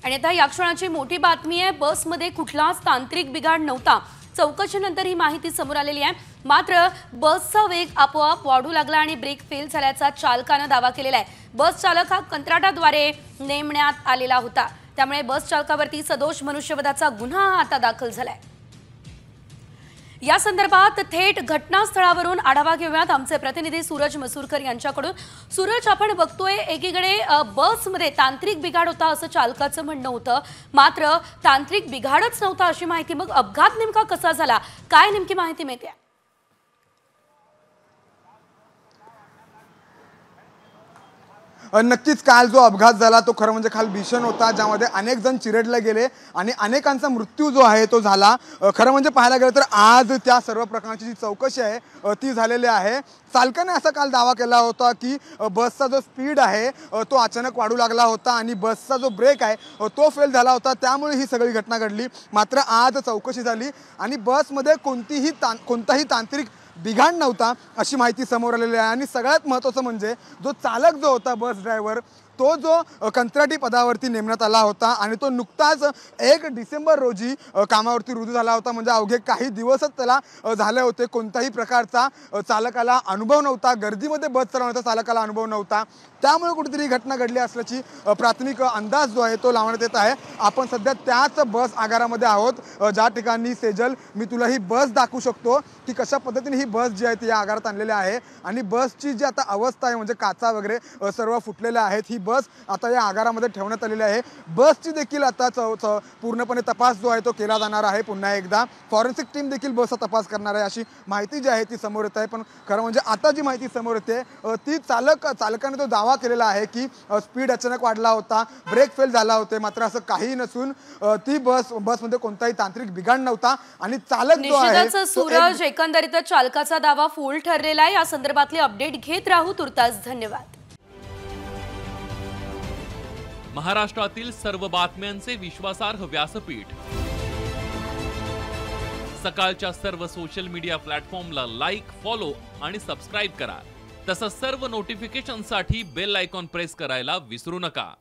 आणि आता या क्षणाची मोठी बातमी आहे, बसमध्ये कुठलाच तांत्रिक बिघाड नव्हता। चौकशीनंतर ही माहिती समोर आलेली आहे। मात्र बसचा वेग आपोआप वाढू लागला आणि ब्रेक फेल झाल्याचा चालकाने दावा केलेला आहे। बस चालक हा कंत्राटाद्वारे नेमण्यात आलेला होता, त्यामुळे बस चालकावरती सदोष मनुष्यवधाचा गुन्हा आता दाखल झालाय। या संदर्भात थेट घटनास्थळावरून आढावा घेऊयात आमचे प्रतिनिधी सूरज मसूरकर यांच्याकडून। सूरज, आपण बघतोय एकीकडे बसमध्ये तांत्रिक बिघाड होता असं चालकाचं म्हणणं होतं, मात्र तांत्रिक बिघाडच नव्हता अशी माहिती। मग अपघात नेमका कसा झाला, काय नेमकी माहिती मिळते? नक्कीच काल जो अपघात झाला तो खरं म्हणजे काल भीषण होता, ज्यामध्ये अनेक जण चिरडले गेले आणि अनेकांचा मृत्यू जो आहे तो झाला। खरं म्हणजे पाहायला गेलं तर आज त्या सर्व प्रकारची जी चौकशी आहे ती झालेली आहे। चालकाने असा काल दावा केला होता की बसचा जो स्पीड आहे तो अचानक वाढू लागला होता आणि बसचा जो ब्रेक आहे तो फेल झाला होता, त्यामुळे ही सगळी घटना घडली। मात्र आज चौकशी झाली आणि बसमध्ये कोणताही तांत्रिक बिघाड नव्हता अशी माहिती समोर आलेली आहे। आणि सगळ्यात महत्त्वाचं म्हणजे जो चालक जो होता, बस ड्रायव्हर, तो जो कंत्राटी पदावरती नेमण्यात आला होता आणि तो नुकताच 1 डिसेंबर रोजी कामावरती रुजू झाला होता। म्हणजे अवघे काही दिवसच त्याला झाले होते। कोणत्याही प्रकारचा चालकाला अनुभव नव्हता, गर्दीमध्ये बस चालवण्याचा चालकाला अनुभव नव्हता, त्यामुळे कुठेतरी घटना घडली असल्याची प्राथमिक अंदाज जो आहे तो लावण्यात येत आहे। आपण सध्या त्याच बस आगारामध्ये आहोत, ज्या ठिकाणी सेजल मी तुला ही बस दाखवू शकतो की कशा पद्धतीने ही बस जी आहे ती या आगारात आणलेली आहे। आणि बसची जी आता अवस्था आहे म्हणजे काचा वगैरे सर्व फुटलेल्या आहेत। ही बस आता या आगारामध्ये ठेवण्यात आलेली आहे। बसची देखील आता पूर्णपणे तपास जो आहे तो केला जाणार आहे। पुन्हा एकदा फॉरेन्सिक टीम देखील बसचा तपास करणार आहे अशी माहिती जी आहे ती समोर येत आहे। पण खरं म्हणजे आता जी माहिती समोर येते ती चालकाने तो दावा केलेला आहे की स्पीड अचानक वाढला होता, ब्रेक फेल झाला होते, मात्र असं काही नसून ती बसमध्ये कोणताही तांत्रिक बिघाड नव्हता आणि चालक जो आहे सूरज, एकंदरीतच चालकाचा दावा फूल ठरलेला आहे। या संदर्भातले अपडेट घेत राहू। तुर्तास धन्यवाद। महाराष्ट्रातील सर्व बातम्यांचे विश्वासार्ह व्यासपीठ, सकाळच्या सर्व सोशल मीडिया प्लॅटफॉर्मला लाईक, फॉलो आणि सबस्क्राईब करा। तसंच सर्व नोटिफिकेशनसाठी बेल आयकॉन प्रेस करायला विसरू नका।